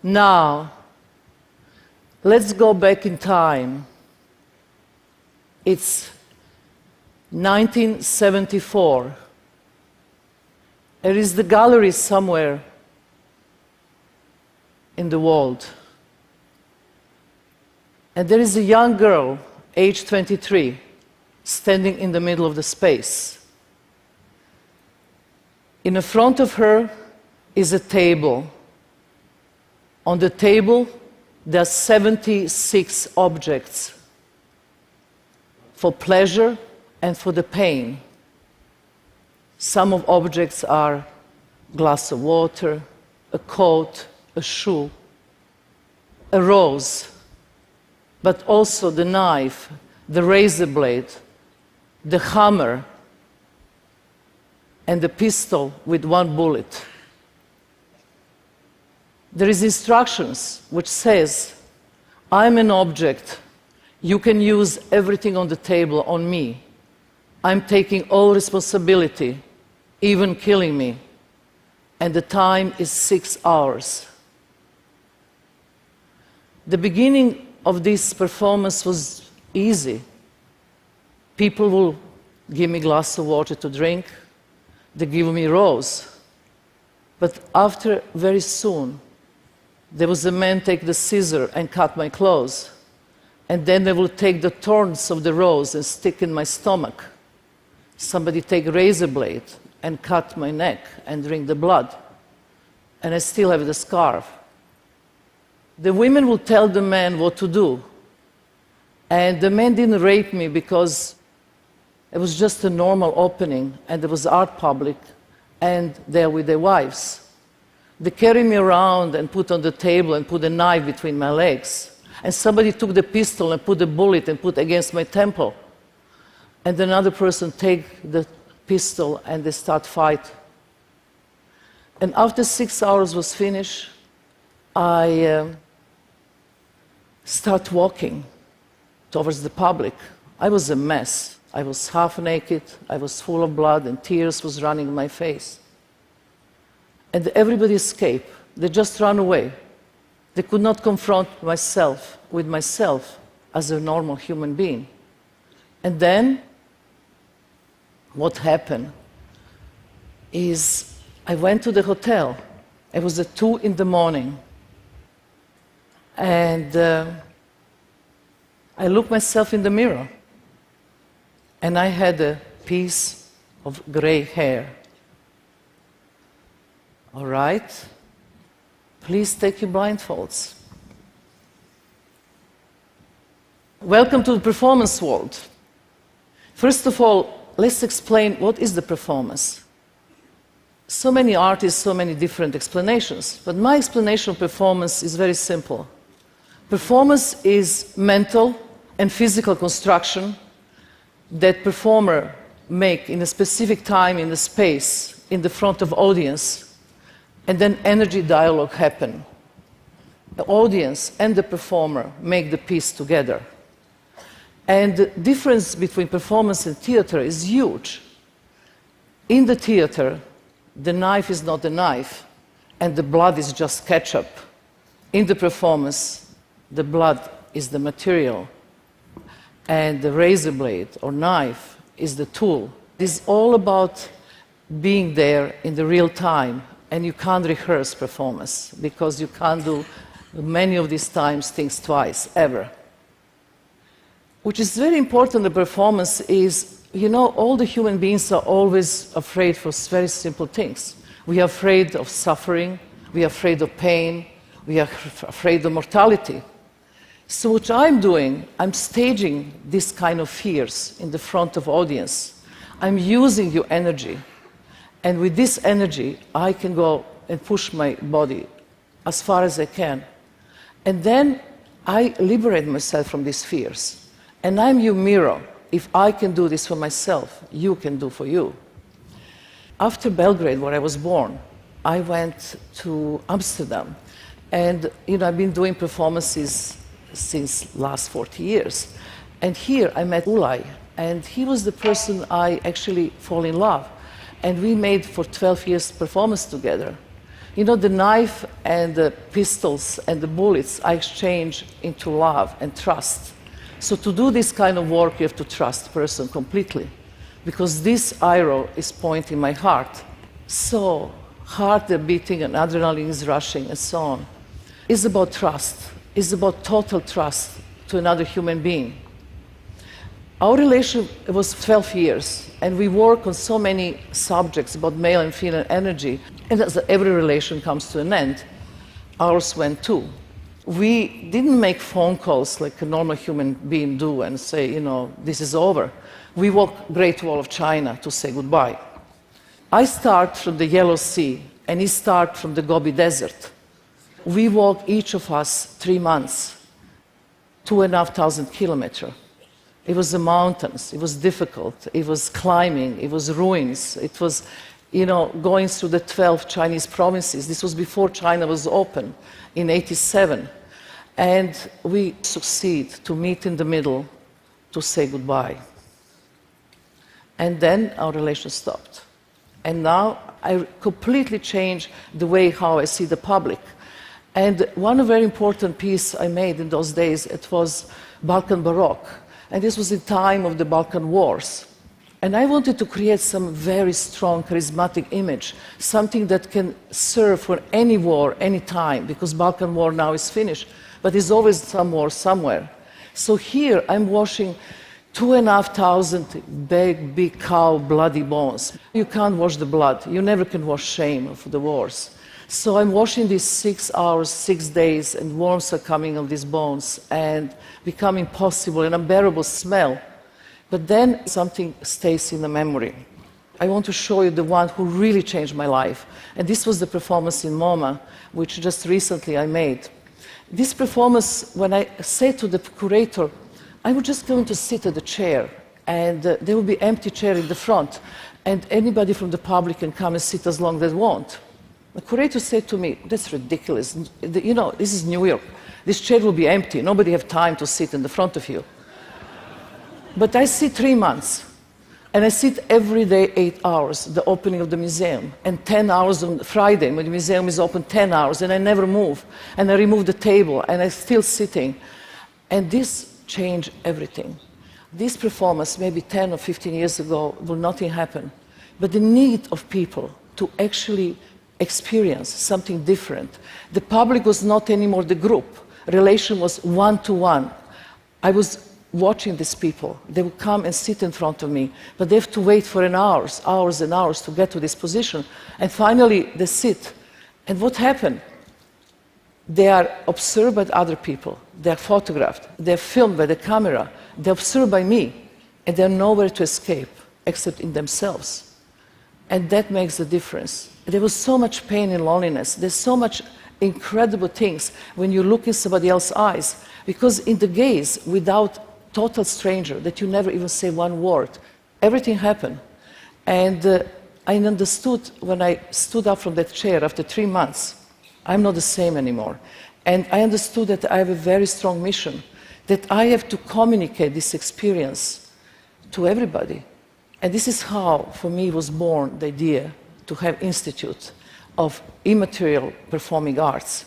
Now, let's go back in time. It's 1974. There is the gallery somewhere in the world. And there is a young girl, age 23, standing in the middle of the space. In the front of her is a table. On the table, there are 76 objects for pleasure and for the pain. Some of objects are a glass of water, a coat, a shoe, a rose, but also the knife, the razor blade, the hammer, and the pistol with one bullet. There is instructions which says, I'm an object. You can use everything on the table on me. I'm taking all responsibility, even killing me. And the time is 6 hours. The beginning of this performance was easy. People will give me a glass of water to drink. They give me a rose. But after, very soon, there was a man take the scissor and cut my clothes. And then they will take the thorns of the rose and stick in my stomach. Somebody take a razor blade and cut my neck and drink the blood. And I still have the scarf. The women will tell the man what to do. And the man didn't rape me because it was just a normal opening, and there was art public, and they're with their wives. They carry me around and put on the table and put a knife between my legs. And somebody took the pistol and put a bullet and put against my temple. And another person take the pistol and they start fight. And after 6 hours was finished, I start walking towards the public. I was a mess. I was half naked, I was full of blood, and tears was running in my face. And everybody escaped. They just ran away. They could not confront myself with myself as a normal human being. And then, what happened is I went to the hotel. It was at 2 in the morning. And I looked myself in the mirror. And I had a piece of gray hair. All right, please take your blindfolds. Welcome to the performance world. First of all, let's explain what is the performance. So many artists, so many different explanations, but my explanation of performance is very simple. Performance is mental and physical construction that performer make in a specific time in the space in the front of audience, and then energy dialogue happen. The audience and the performer make the piece together. And the difference between performance and theater is huge. In the theater, the knife is not a knife, and the blood is just ketchup. In the performance, the blood is the material, and the razor blade or knife is the tool. It's all about being there in the real time, and you can't rehearse performance because you can't do many of these times things twice, ever. Which is very important, the performance is, you know, all the human beings are always afraid for very simple things. We are afraid of suffering, we are afraid of pain, we are afraid of mortality. So what I'm doing, I'm staging this kind of fears in the front of audience. I'm using your energy. And with this energy, I can go and push my body as far as I can. And then I liberate myself from these fears. And I'm your mirror. If I can do this for myself, you can do for you. After Belgrade, where I was born, I went to Amsterdam. And, you know, I've been doing performances since last 40 years. And here I met Ulay, and he was the person I actually fall in love. And we made for 12 years performance together. You know, the knife and the pistols and the bullets I exchange into love and trust. So to do this kind of work, you have to trust the person completely, because this arrow is pointing my heart. So heart is beating and adrenaline is rushing and so on. It's about trust. It's about total trust to another human being. Our relationship was 12 years, and we work on so many subjects about male and female energy, and as every relation comes to an end, ours went too. We didn't make phone calls like a normal human being do and say, you know, this is over. We walked Great Wall of China to say goodbye. I start from the Yellow Sea, and he starts from the Gobi Desert. We walked, each of us, 3 months, 2,500 kilometers. It was the mountains, it was difficult, it was climbing, it was ruins, it was, you know, going through the 12 Chinese provinces. This was before China was open in '87. And we succeed to meet in the middle to say goodbye. And then our relation stopped. And now I completely changed the way how I see the public. And one very important piece I made in those days, it was Balkan Baroque. And this was the time of the Balkan Wars. And I wanted to create some very strong, charismatic image, something that can serve for any war, any time, because Balkan War now is finished, but there's always some war somewhere. So here I'm washing 2,500 big cow bloody bones. You can't wash the blood. You never can wash shame of the wars. So I'm washing these 6 hours, 6 days, and worms are coming on these bones and becoming possible, an unbearable smell. But then something stays in the memory. I want to show you the one who really changed my life. And this was the performance in MoMA, which just recently I made. This performance, when I said to the curator, I was just going to sit at the chair, and there will be empty chair in the front, and anybody from the public can come and sit as long as they want. The curator said to me, that's ridiculous. You know, this is New York. This chair will be empty. Nobody have time to sit in the front of you. But I sit 3 months, and I sit every day 8 hours, the opening of the museum, and 10 hours on Friday when the museum is open, 10 hours, and I never move. And I remove the table, and I'm still sitting. And this changed everything. This performance, maybe 10 or 15 years ago, will nothing happen. But the need of people to actually experience something different. The public was not anymore the group. Relation was one-to-one. I was watching these people. They would come and sit in front of me, but they have to wait for hours and hours to get to this position. And finally, they sit. And what happened? They are observed by other people. They are photographed. They are filmed by the camera. They are observed by me. And they are nowhere to escape except in themselves. And that makes the difference. There was so much pain and loneliness. There's so much incredible things when you look in somebody else's eyes. Because in the gaze, without total stranger, that you never even say one word, everything happened. And I understood when I stood up from that chair after 3 months, I'm not the same anymore. And I understood that I have a very strong mission, that I have to communicate this experience to everybody. And this is how, for me, was born the idea to have Institute of Immaterial Performing Arts.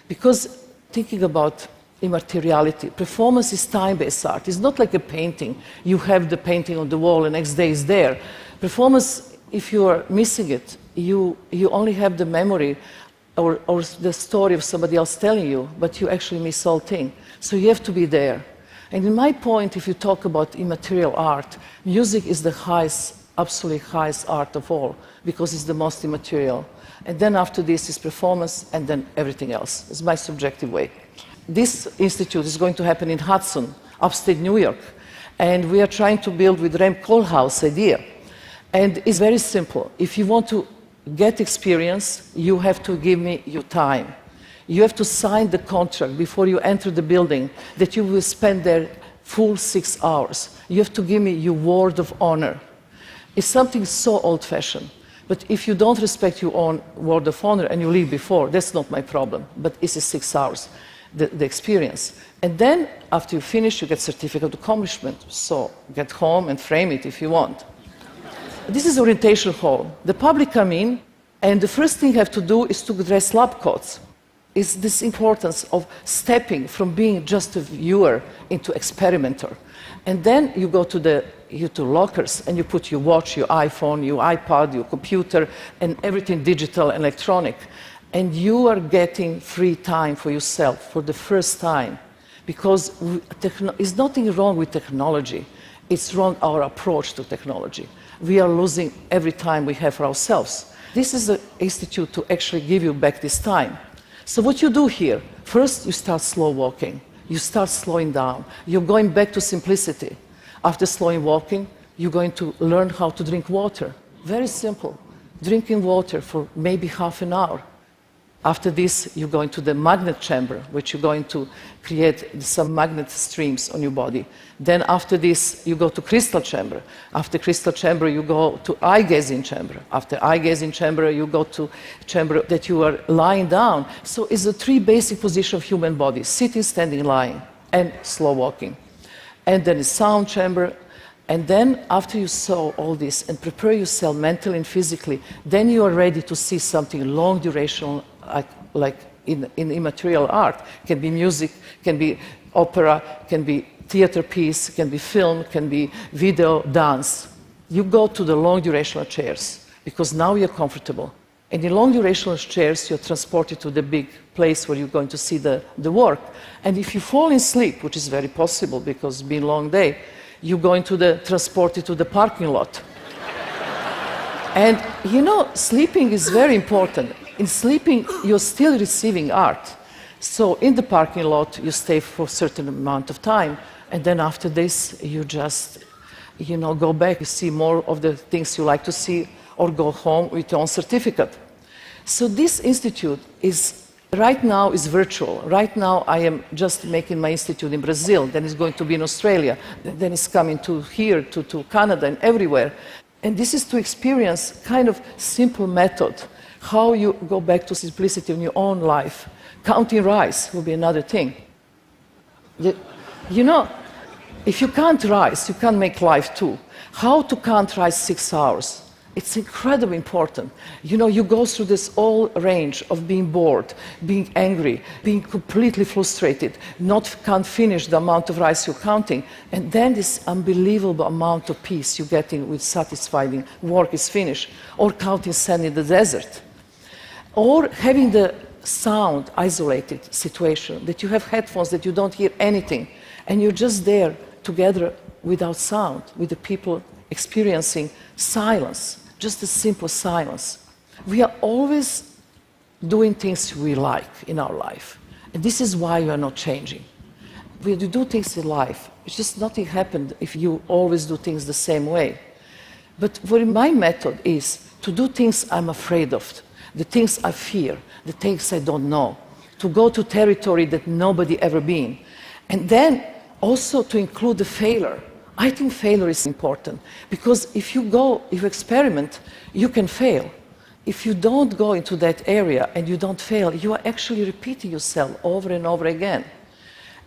Because thinking about immateriality, performance is time-based art. It's not like a painting. You have the painting on the wall and next day is there. Performance, if you are missing it, you only have the memory or the story of somebody else telling you, but you actually miss all thing. So you have to be there. And in my point, if you talk about immaterial art, music is the highest, absolutely highest art of all, because it's the most immaterial. And then after this is performance, and then everything else. It's my subjective way. This institute is going to happen in Hudson, upstate New York. And we are trying to build with Rem Koolhaas idea. And it's very simple. If you want to get experience, you have to give me your time. You have to sign the contract before you enter the building that you will spend there full 6 hours. You have to give me your word of honor. It's something so old-fashioned. But if you don't respect your own word of honor and you leave before, that's not my problem. But it's 6 hours, the experience. And then, after you finish, you get certificate of accomplishment. So get home and frame it if you want. This is orientation hall. The public come in, And the first thing you have to do is to dress lab coats. It's this importance of stepping from being just a viewer into experimenter. And then you go to the lockers and you put your watch, your iPhone, your iPad, your computer, and everything digital and electronic. And you are getting free time for yourself for the first time. Because there's nothing wrong with technology. It's wrong our approach to technology. We are losing every time we have for ourselves. This is an institute to actually give you back this time. So what you do here, first you start slow walking. You start slowing down. You're going back to simplicity. After slowing walking, you're going to learn how to drink water. Very simple. Drinking water for maybe half an hour. After this, you go into the magnet chamber, which you're going to create some magnet streams on your body. Then after this, you go to crystal chamber. After crystal chamber, you go to eye-gazing chamber. After eye-gazing chamber, you go to chamber that you are lying down. So it's the three basic positions of human body: sitting, standing, lying, and slow walking. And then it's sound chamber. And then after you saw all this and prepare yourself mentally and physically, then you are ready to see something long duration, like in immaterial art. Can be music, can be opera, can be theater piece, can be film, can be video, dance. You go to the long durational chairs because now you're comfortable. And in long durational chairs, you're transported to the big place where you're going to see the work. And if you fall in sleep, which is very possible because it's been a long day, you're going to transported to the parking lot. And you know, sleeping is very important. In sleeping, you're still receiving art. So in the parking lot, you stay for a certain amount of time, and then after this, you just, go back, you see more of the things you like to see, or go home with your own certificate. So this institute right now is virtual. Right now, I am just making my institute in Brazil, then it's going to be in Australia, then it's coming to here, to Canada, and everywhere. And this is to experience kind of simple method, how you go back to simplicity in your own life. Counting rice will be another thing. If you count rice, you can't make life too. How to count rice 6 hours? It's incredibly important. You go through this whole range of being bored, being angry, being completely frustrated, can't finish the amount of rice you're counting, and then this unbelievable amount of peace you're getting with satisfying work is finished, or counting sand in the desert, or having the sound isolated situation, that you have headphones that you don't hear anything, and you're just there together without sound, with the people experiencing silence. Just a simple silence. We are always doing things we like in our life. And this is why we are not changing. When you do things in life, it's just nothing happens if you always do things the same way. But my method is to do things I'm afraid of, the things I fear, the things I don't know, to go to territory that nobody ever been. And then also to include the failure. I think failure is important because if you experiment, you can fail. If you don't go into that area and you don't fail, you are actually repeating yourself over and over again.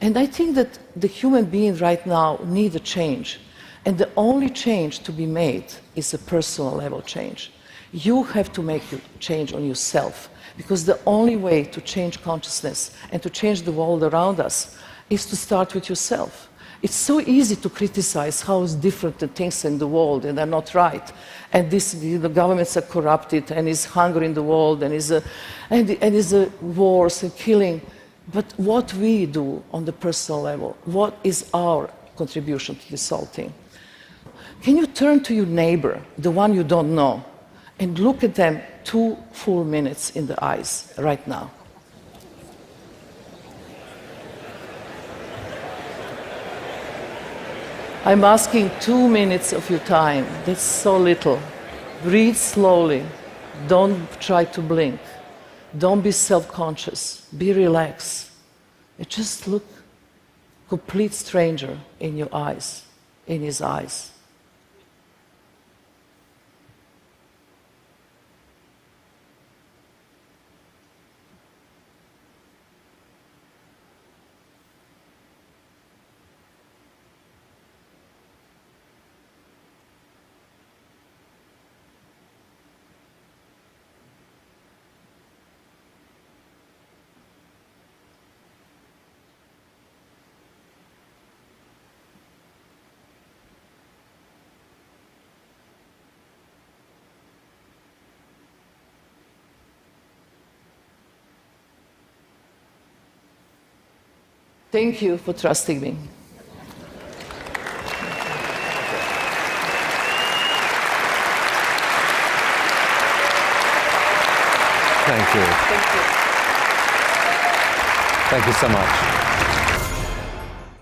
And I think that the human being right now needs a change. And the only change to be made is a personal level change. You have to make a change on yourself because the only way to change consciousness and to change the world around us is to start with yourself. It's so easy to criticize how is different the things in the world and they're not right. And the governments are corrupted and is hunger in the world and is wars and killing. But what we do on the personal level, what is our contribution to this whole thing? Can you turn to your neighbor, the one you don't know, and look at them 2 full minutes in the eyes right now? I'm asking 2 minutes of your time. That's so little. Breathe slowly. Don't try to blink. Don't be self-conscious. Be relaxed. And just look complete stranger in your eyes, in his eyes. Thank you for trusting me. Thank you. Thank you. Thank you so much.